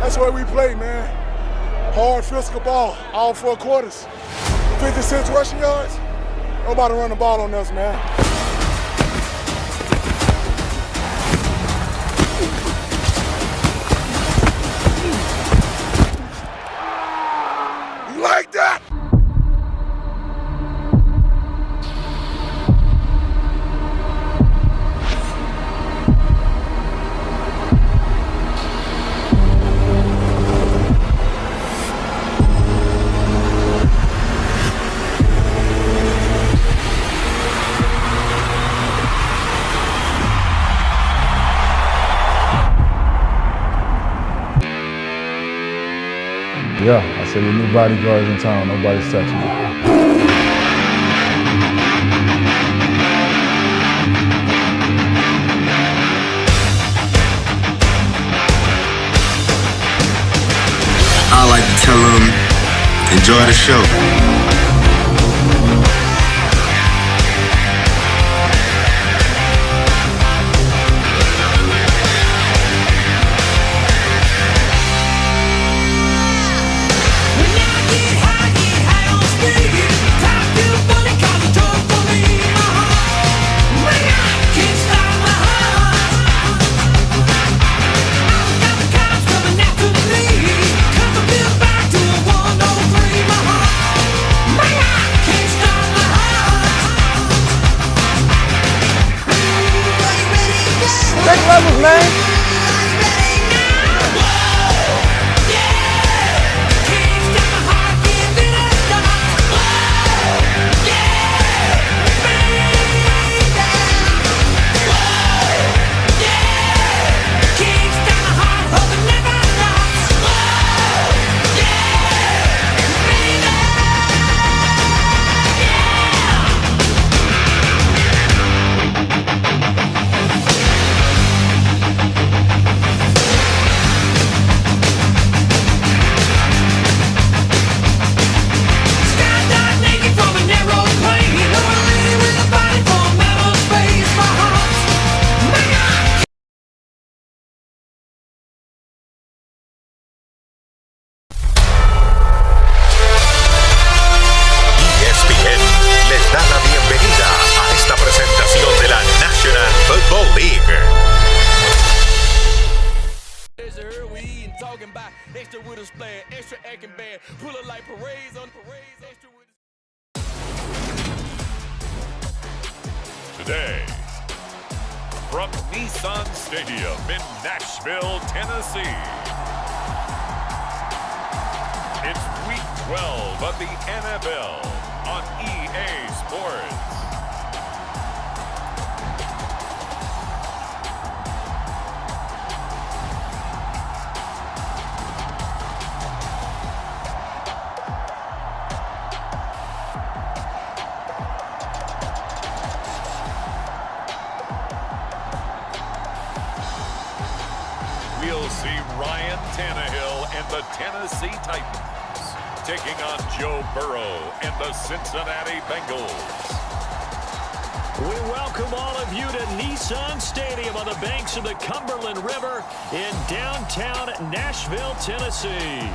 That's the way we play, man. Hard physical ball, all 4 quarters. 56 rushing yards. Nobody run the ball on us, man. You like that? Yeah, I said the new bodyguards in town, nobody's touching me. I like to tell them, enjoy the show. Next levels, man. Today, from Nissan Stadium in Nashville, Tennessee, it's Week 12 of the NFL on EA Sports. We'll see Ryan Tannehill and the Tennessee Titans taking on Joe Burrow and the Cincinnati Bengals. We welcome all of you to Nissan Stadium on the banks of the Cumberland River in downtown Nashville, Tennessee.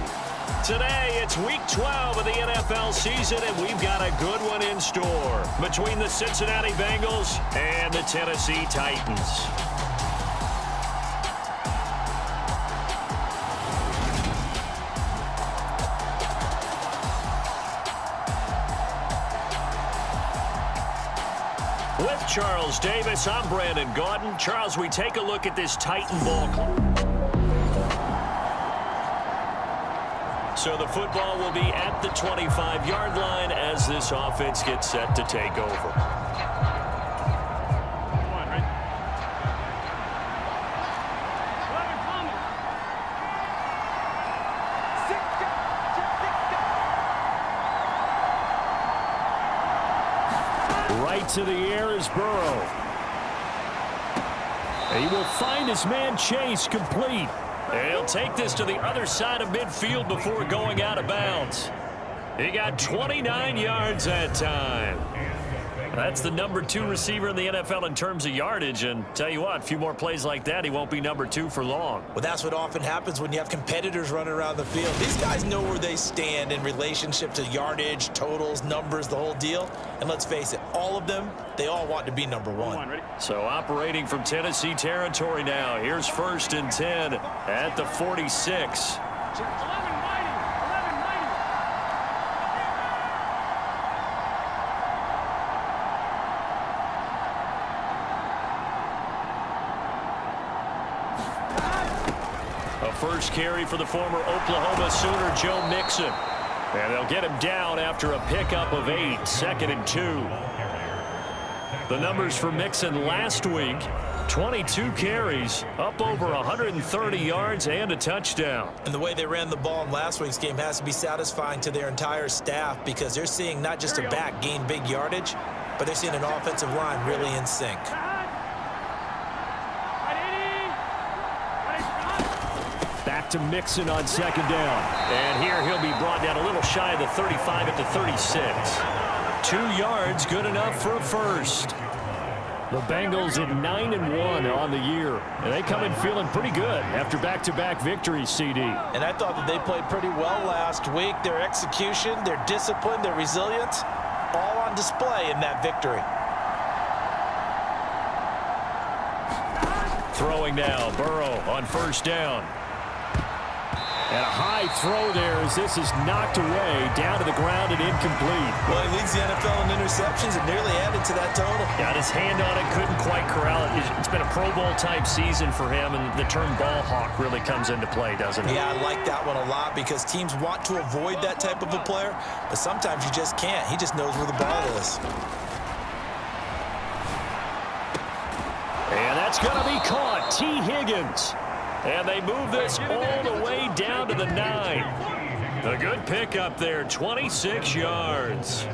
Today, it's Week 12 of the NFL season, and we've got a good one in store between the Cincinnati Bengals and the Tennessee Titans. With Charles Davis, I'm Brandon Gaudin. Charles, we take a look at this Titan ball club. So the football will be at the 25-yard line as this offense gets set to take over. Right to the air is Burrow. He will find his man Chase complete. He'll take this to the other side of midfield before going out of bounds. He got 29 yards that time. That's the number 2 receiver in the NFL in terms of yardage, and tell you what, a few more plays like that, he won't be number 2 for long. Well, that's what often happens when you have competitors running around the field. These guys know where they stand in relationship to yardage, totals, numbers, the whole deal. And let's face it, all of them, they all want to be number 1. So operating from Tennessee territory now. Here's 1st and 10 at the 46. First carry for the former Oklahoma Sooner, Joe Mixon. And they'll get him down after a pickup of 8, 2nd and 2. The numbers for Mixon last week, 22 carries, up over 130 yards and a touchdown. And the way they ran the ball in last week's game has to be satisfying to their entire staff because they're seeing not just a back gain big yardage, but they're seeing an offensive line really in sync. Back to Mixon on 2nd down. And here he'll be brought down a little shy of the 35 at the 36. 2 yards, good enough for a first. The Bengals at 9-1 on the year. And they come in feeling pretty good after back-to-back victories, CD. And I thought that they played pretty well last week. Their execution, their discipline, their resilience, all on display in that victory. Throwing now, Burrow on 1st down. And a high throw there as this is knocked away, down to the ground and incomplete. Well, he leads the NFL in interceptions and nearly added to that total. Got his hand on it, couldn't quite corral it. It's been a Pro Bowl-type season for him, and the term ball hawk really comes into play, doesn't it? Yeah, I like that one a lot because teams want to avoid that type of a player, but sometimes you just can't. He just knows where the ball is. And that's going to be caught. T. Higgins. And they move this all the way down to the 9. A good pickup there, 26 yards.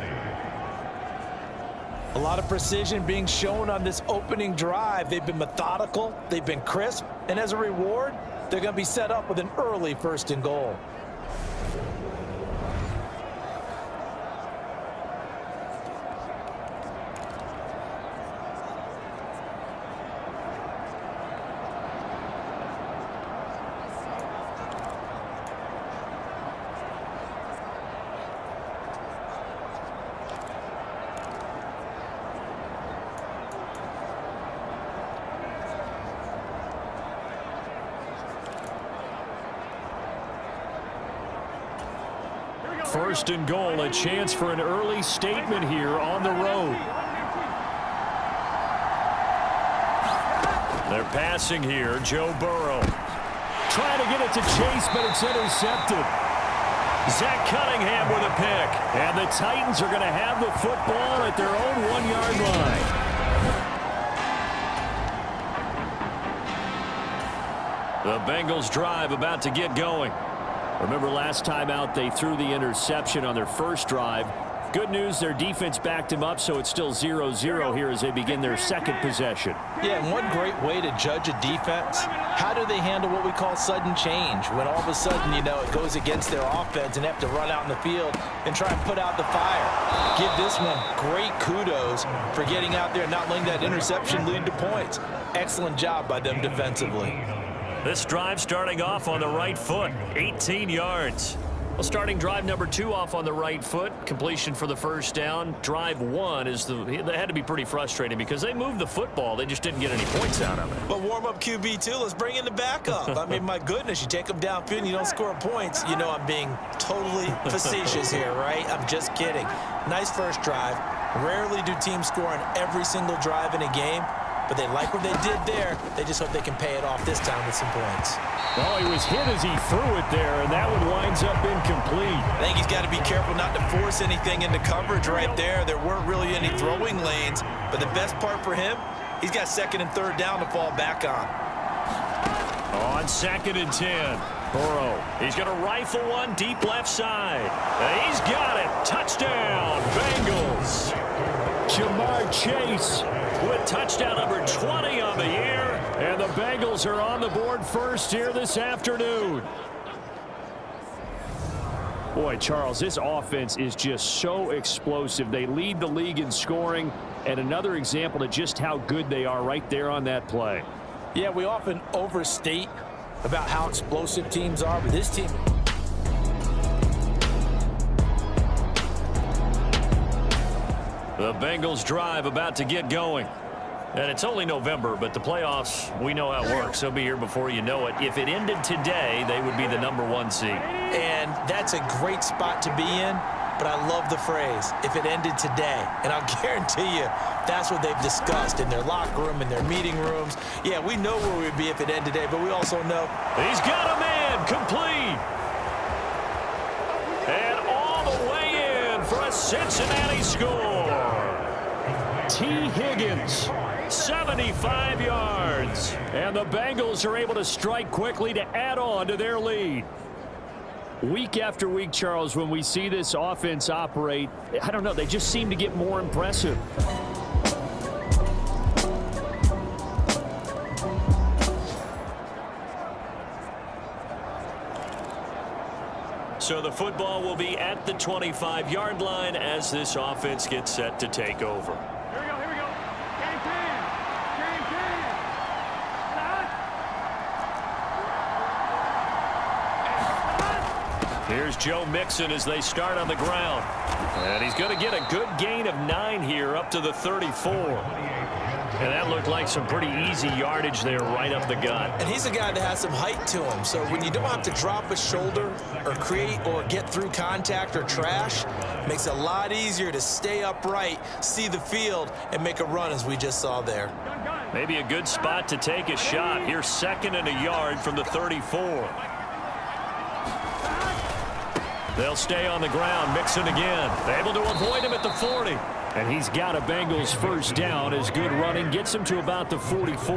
A lot of precision being shown on this opening drive. They've been methodical, they've been crisp, and as a reward, they're going to be set up with an early 1st and goal. First and goal, a chance for an early statement here on the road. They're passing here, Joe Burrow. Trying to get it to Chase, but it's intercepted. Zach Cunningham with a pick. And the Titans are going to have the football at their own 1-yard line. The Bengals drive about to get going. Remember last time out they threw the interception on their first drive. Good news, their defense backed him up, so it's still 0-0 here as they begin their 2nd possession. Yeah, and one great way to judge a defense, how do they handle what we call sudden change? When all of a sudden, you know, it goes against their offense and they have to run out in the field and try and put out the fire. Give this one great kudos for getting out there and not letting that interception lead to points. Excellent job by them defensively. This drive starting off on the right foot, 18 yards. Well, starting drive number 2 off on the right foot, completion for the 1st down. Drive 1 that had to be pretty frustrating because they moved the football. They just didn't get any points out of it. But warm-up QB, too. Let's bring in the backup. I mean, my goodness, you take them downfield and you don't score points. You know I'm being totally facetious here, right? I'm just kidding. Nice first drive. Rarely do teams score on every single drive in a game. But they like what they did there. They just hope they can pay it off this time with some points. Well, he was hit as he threw it there, and that one winds up incomplete. I think he's got to be careful not to force anything into coverage right there. There weren't really any throwing lanes. But the best part for him, he's got 2nd and 3rd down to fall back on. On 2nd and 10, Burrow. He's going to rifle one deep left side. He's got it. Touchdown, Bengals. Jamar Chase with touchdown number 20 on the year. And the Bengals are on the board first here this afternoon. Boy, Charles, this offense is just so explosive. They lead the league in scoring. and another example of just how good they are right there on that play. Yeah, we often overstate about how explosive teams are, but this team... The Bengals drive about to get going. And it's only November, but the playoffs, we know how it works. They'll be here before you know it. If it ended today, they would be the #1 seed. And that's a great spot to be in, but I love the phrase, if it ended today. And I'll guarantee you that's what they've discussed in their locker room, in their meeting rooms. Yeah, we know where we'd be if it ended today, but we also know... He's got a man, complete. And all the way in for a Cincinnati score. T. Higgins, 75 yards. And the Bengals are able to strike quickly to add on to their lead. Week after week, Charles, when we see this offense operate, I don't know, they just seem to get more impressive. So the football will be at the 25-yard line as this offense gets set to take over. Here we go, here we go. Game plan. Game plan. Here's Joe Mixon as they start on the ground. And he's going to get a good gain of 9 here up to the 34. And that looked like some pretty easy yardage there right up the gut. And he's a guy that has some height to him. So when you don't have to drop a shoulder or create or get through contact or trash, it makes it a lot easier to stay upright, see the field, and make a run as we just saw there. Maybe a good spot to take a shot. Here's 2nd and a yard from the 34. They'll stay on the ground. Mixon again. Able to avoid him at the 40. And he's got a Bengals first down as good running gets him to about the 44.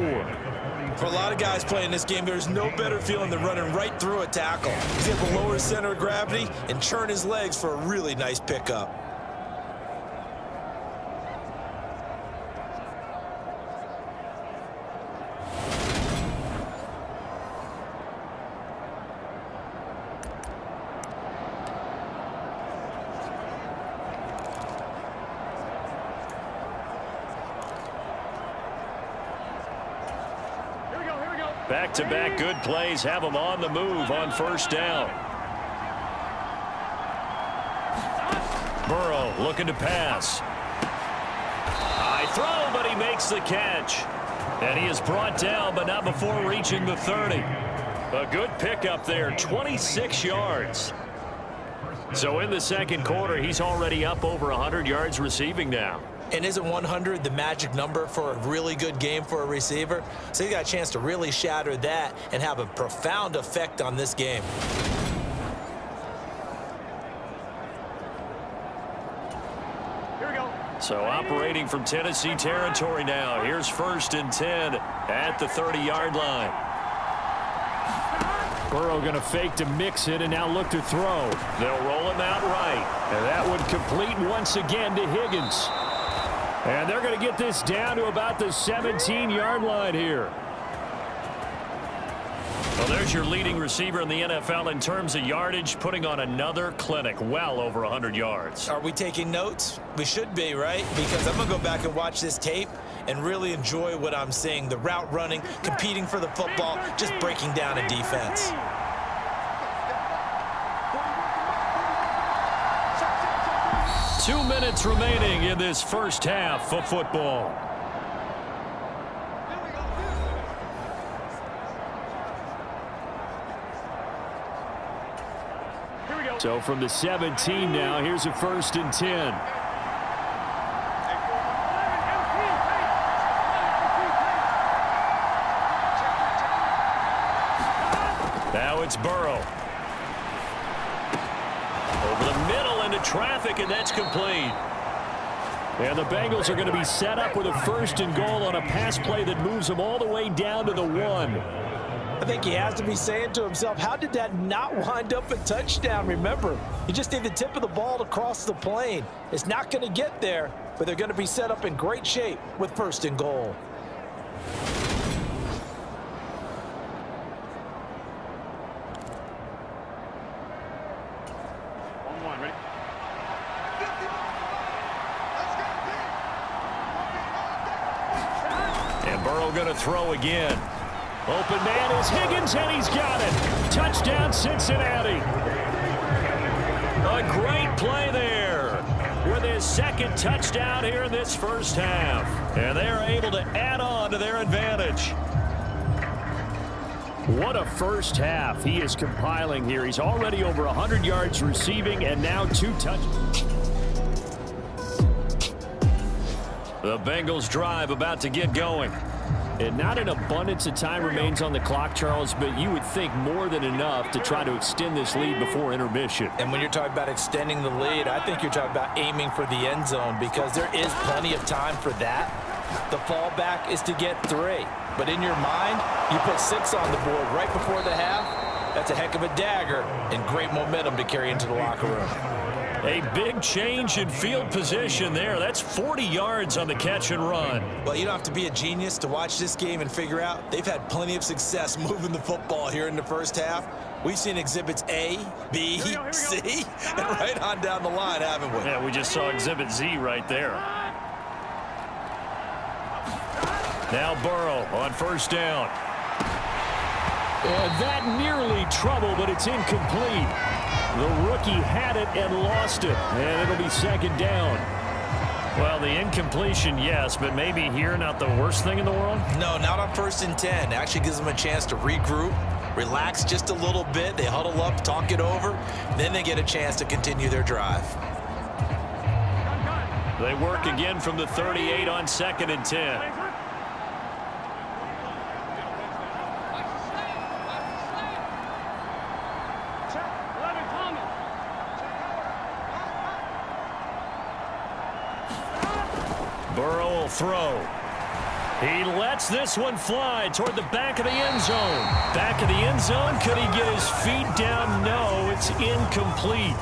For a lot of guys playing this game, there's no better feeling than running right through a tackle. He's able to lower his center of gravity and churn his legs for a really nice pickup. Back-to-back good plays have them on the move on first down. Burrow looking to pass. High throw, but he makes the catch. And he is brought down, but not before reaching the 30. A good pickup there, 26 yards. So in the second quarter, he's already up over 100 yards receiving now. And isn't 100 the magic number for a really good game for a receiver? So he got a chance to really shatter that and have a profound effect on this game. Here we go. So operating from Tennessee territory now. Here's 1st and 10 at the 30-yard line. Burrow going to fake to Mixon and now look to throw. They'll roll him out right. And that would complete once again to Higgins. And they're going to get this down to about the 17-yard line here. Well, there's your leading receiver in the NFL in terms of yardage, putting on another clinic, well over 100 yards. Are we taking notes? We should be, right? Because I'm going to go back and watch this tape and really enjoy what I'm seeing. The route running, competing for the football, just breaking down a defense. Two minutes remaining in this first half of football. Here we go. So from the 17 now, here's a 1st and 10. Now it's Burrow. Over the middle into traffic, and that's complete. And the Bengals are going to be set up with a 1st and goal on a pass play that moves them all the way down to the 1. I think he has to be saying to himself, how did that not wind up a touchdown? Remember, you just need the tip of the ball to cross the plane. It's not going to get there, but they're going to be set up in great shape with 1st and goal. And Burrow going to throw again. Open man is Higgins, and he's got it. Touchdown, Cincinnati. A great play there with his second touchdown here in this first half. And they're able to add on to their advantage. What a first half he is compiling here. He's already over 100 yards receiving and now 2 touchdowns. The Bengals drive about to get going. And not an abundance of time remains on the clock, Charles, but you would think more than enough to try to extend this lead before intermission. And when you're talking about extending the lead, I think you're talking about aiming for the end zone because there is plenty of time for that. The fallback is to get 3. But in your mind, you put 6 on the board right before the half. That's a heck of a dagger and great momentum to carry into the locker room. A big change in field position there. That's 40 yards on the catch and run. Well, you don't have to be a genius to watch this game and figure out they've had plenty of success moving the football here in the first half. We've seen exhibits A, B, C, and right on down the line, haven't we? Yeah, we just saw exhibit Z right there. Now Burrow on first down. And that nearly trouble, but it's incomplete. The rookie had it and lost it, and it'll be second down. Well, the incompletion, yes, but maybe here not the worst thing in the world? No, not on 1st and 10. Actually gives them a chance to regroup, relax just a little bit. They huddle up, talk it over, then they get a chance to continue their drive. They work again from the 38 on 2nd and 10. Burrow will throw. He lets this one fly toward the back of the end zone. Back of the end zone. Could he get his feet down? No, it's incomplete.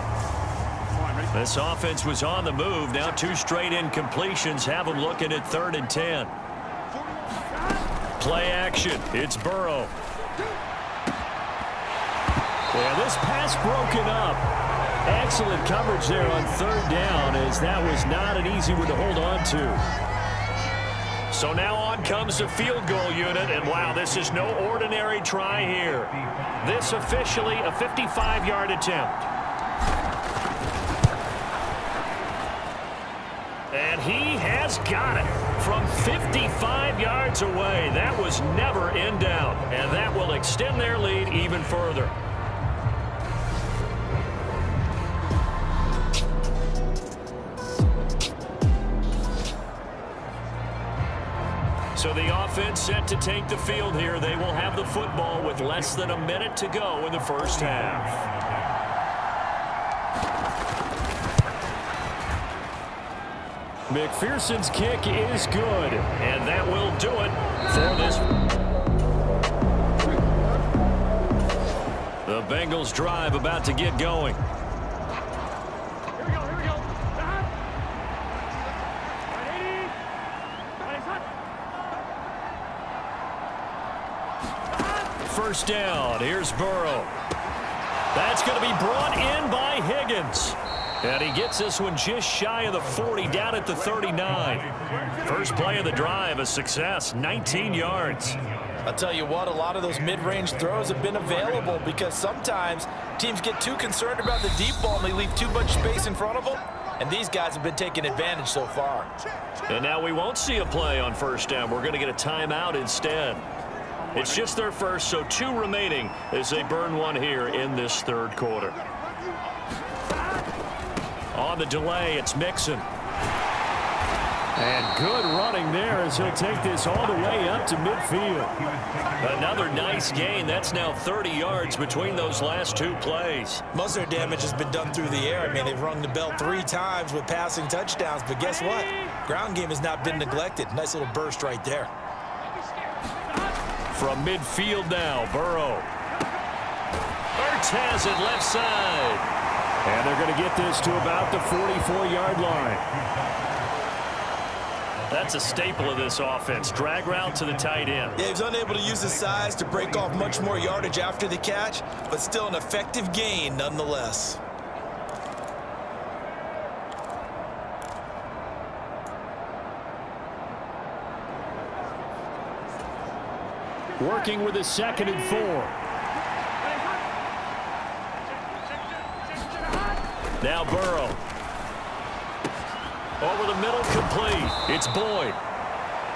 This offense was on the move. Now 2 straight incompletions have them looking at 3rd and 10. Play action. It's Burrow. Yeah, this pass broken up. Excellent coverage there on 3rd down, as that was not an easy one to hold on to. So now on comes the field goal unit, and wow, this is no ordinary try here. This officially a 55-yard attempt. And he has got it from 55 yards away. That was never in doubt, and that will extend their lead even further. So the offense set to take the field here. They will have the football with less than a minute to go in the first half. McPherson's kick is good, and that will do it for this. The Bengals drive about to get going. First down. Here's Burrow. That's going to be brought in by Higgins. And he gets this one just shy of the 40, down at the 39. First play of the drive, a success, 19 yards. I'll tell you what, a lot of those mid-range throws have been available because sometimes teams get too concerned about the deep ball and they leave too much space in front of them. And these guys have been taking advantage so far. And now we won't see a play on first down. We're going to get a timeout instead. It's just their first, so 2 remaining as they burn one here in this 3rd quarter. On the delay, it's Mixon. And good running there as he'll take this all the way up to midfield. Another nice gain. That's now 30 yards between those last 2 plays. Most of their damage has been done through the air. I mean, they've rung the bell 3 times with passing touchdowns, but guess what? Ground game has not been neglected. Nice little burst right there. From midfield now, Burrow. Ertz has it left side. And they're going to get this to about the 44-yard line. That's a staple of this offense. Drag route to the tight end. Yeah, he was unable to use his size to break off much more yardage after the catch, but still an effective gain nonetheless. working with a 2nd and 4. Now Burrow. Over the middle, complete. It's Boyd.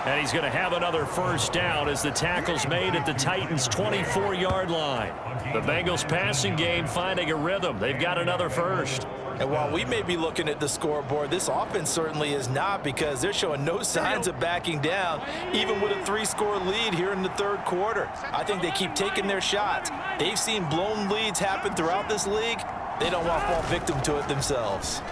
And he's going to have another first down as the tackle's made at the Titans' 24-yard line. The Bengals passing game finding a rhythm. They've got another first. And while we may be looking at the scoreboard, this offense certainly is not, because they're showing no signs of backing down, even with a 3-score lead here in the 3rd quarter. I think they keep taking their shots. They've seen blown leads happen throughout this league. They don't want to fall victim to it themselves.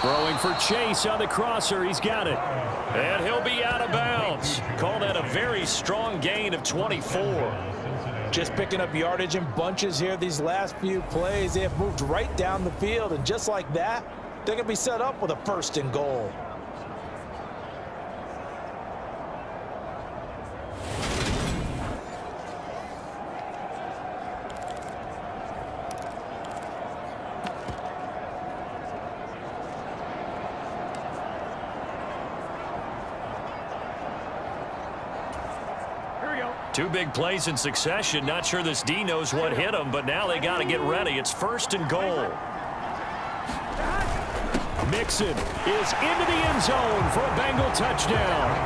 Throwing for Chase on the crosser. He's got it. And he'll be out of bounds. Call that a very strong gain of 24. Just picking up yardage in bunches here these last few plays. They have moved right down the field, and just like that, they're going to be set up with a 1st and goal. Two big plays in succession. Not sure this D knows what hit him, but now they got to get ready. It's 1st and goal. Mixon is into the end zone for a Bengal touchdown.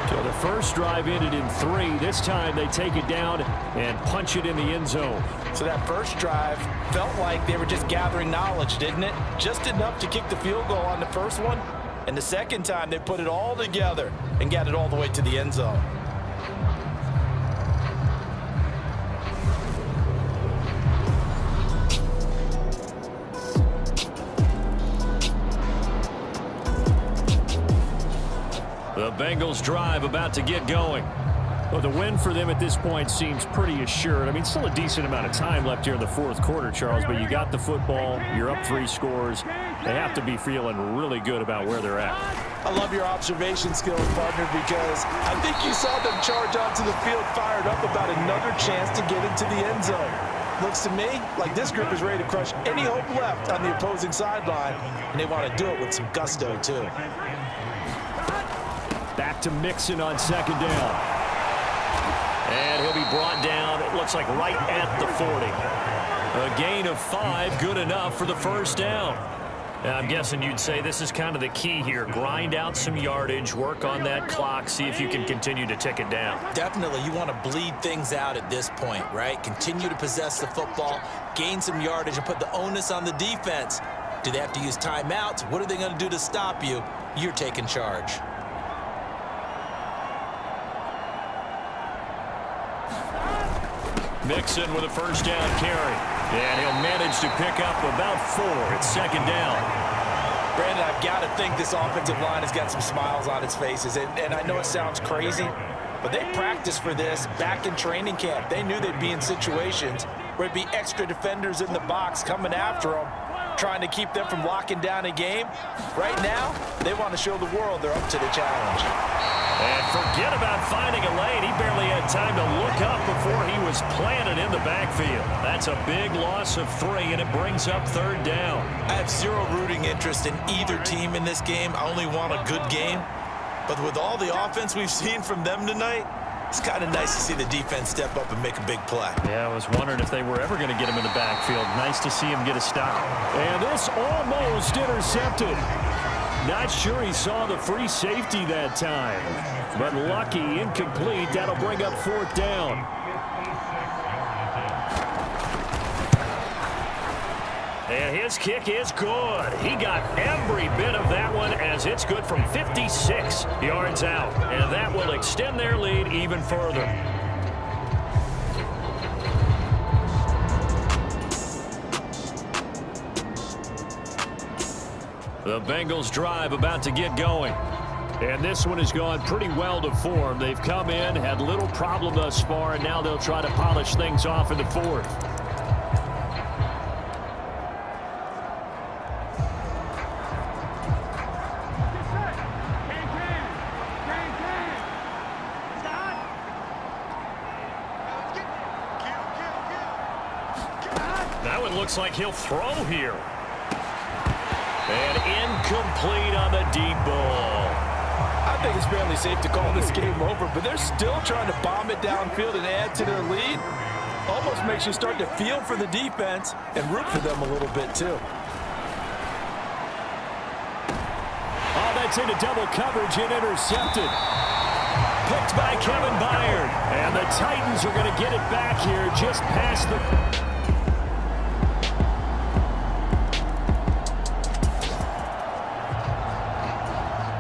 So the first drive ended in 3. This time they take it down and punch it in the end zone. So that first drive felt like they were just gathering knowledge, didn't it? Just enough to kick the field goal on the first one. And the second time, they put it all together and got it all the way to the end zone. The Bengals drive about to get going. Well, the win for them at this point seems pretty assured. I mean, still a decent amount of time left here in the 4th quarter, Charles, but you got the football, you're up 3 scores. They have to be feeling really good about where they're at. I love your observation skills, partner, because I think you saw them charge onto the field fired up about another chance to get into the end zone. Looks to me like this group is ready to crush any hope left on the opposing sideline, and they want to do it with some gusto, too. Back to Mixon on 2nd down. And he'll be brought down, it looks like right at the 40. A gain of 5, good enough for the first down. Now, I'm guessing you'd say this is kind of the key here. Grind out some yardage, work on that clock, see if you can continue to tick it down. Definitely, you want to bleed things out at this point, right? Continue to possess the football, gain some yardage, and put the onus on the defense. Do they have to use timeouts? What are they going to do to stop you? You're taking charge. Mixon with a first down carry. And he'll manage to pick up about 4. It's 2nd down. Brandon, I've got to think this offensive line has got some smiles on its faces. And I know it sounds crazy, but they practiced for this back in training camp. They knew they'd be in situations where it'd be extra defenders in the box coming after them, trying to keep them from locking down a game. Right now, they want to show the world they're up to the challenge. And forget about finding a lane. He barely had time to look up before he was planted in the backfield. That's a big loss of 3, and it brings up 3rd down. I have zero rooting interest in either team in this game. I only want a good game. But with all the offense we've seen from them tonight, it's kind of nice to see the defense step up and make a big play. Yeah, I was wondering if they were ever going to get him in the backfield. Nice to see him get a stop. And this almost intercepted. Not sure he saw the free safety that time. But lucky, incomplete. That'll bring up 4th down. And his kick is good. He got every bit of that one as it's good from 56 yards out. And that will extend their lead even further. The Bengals drive about to get going. And this one has gone pretty well to form. They've come in, had little problem thus far, and now they'll try to polish things off in the 4th. That one looks like he'll throw here. And incomplete on the deep ball. I think it's fairly safe to call this game over, but they're still trying to bomb it downfield and add to their lead. Almost makes you start to feel for the defense and root for them a little bit, too. Oh, that's into double coverage and intercepted. Picked by Kevin Byard. And the Titans are going to get it back here just past the...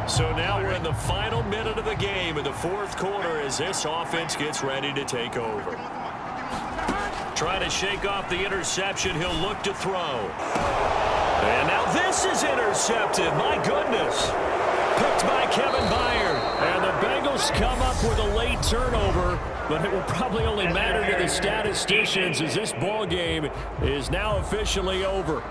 So now we're in the final minute of the game in the fourth quarter as this offense gets ready to take over. Trying to shake off the interception, he'll look to throw. And now this is intercepted. My goodness. Picked by Kevin Byard. And the Bengals come up with a late turnover, but it will probably only matter to the statisticians as this ball game is now officially over.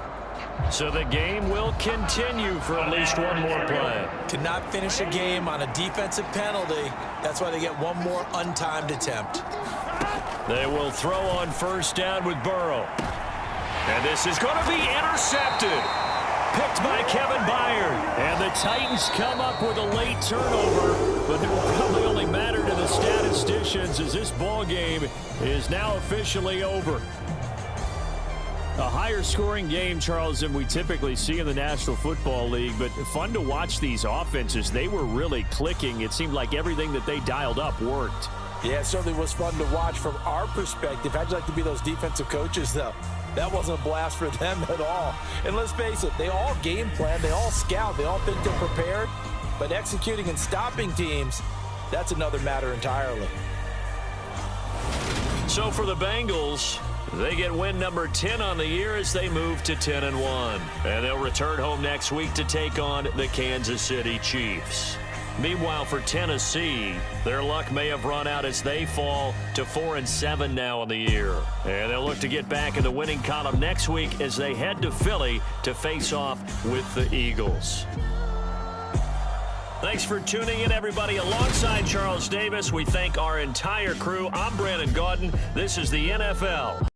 So the game will continue for at least one more play. Cannot finish a game on a defensive penalty. That's why they get one more untimed attempt. They will throw on first down with Burrow. And this is going to be intercepted. Picked by Kevin Byard. And the Titans come up with a late turnover, but it will probably only matter to the statisticians as this ball game is now officially over. A higher scoring game, Charles, than we typically see in the National Football League, but fun to watch these offenses. They were really clicking. It seemed like everything that they dialed up worked. Yeah, it certainly was fun to watch from our perspective. How'd you like to be those defensive coaches, though? That wasn't a blast for them at all. And let's face it, they all game plan, they all scout, they all think they're prepared, but executing and stopping teams, that's another matter entirely. So for the Bengals, they get win number 10 on the year as they move to 10-1. And they'll return home next week to take on the Kansas City Chiefs. Meanwhile, for Tennessee, their luck may have run out as they fall to 4-7 now on the year. And they'll look to get back in the winning column next week as they head to Philly to face off with the Eagles. Thanks for tuning in, everybody. Alongside Charles Davis, we thank our entire crew. I'm Brandon Gaudin. This is the NFL.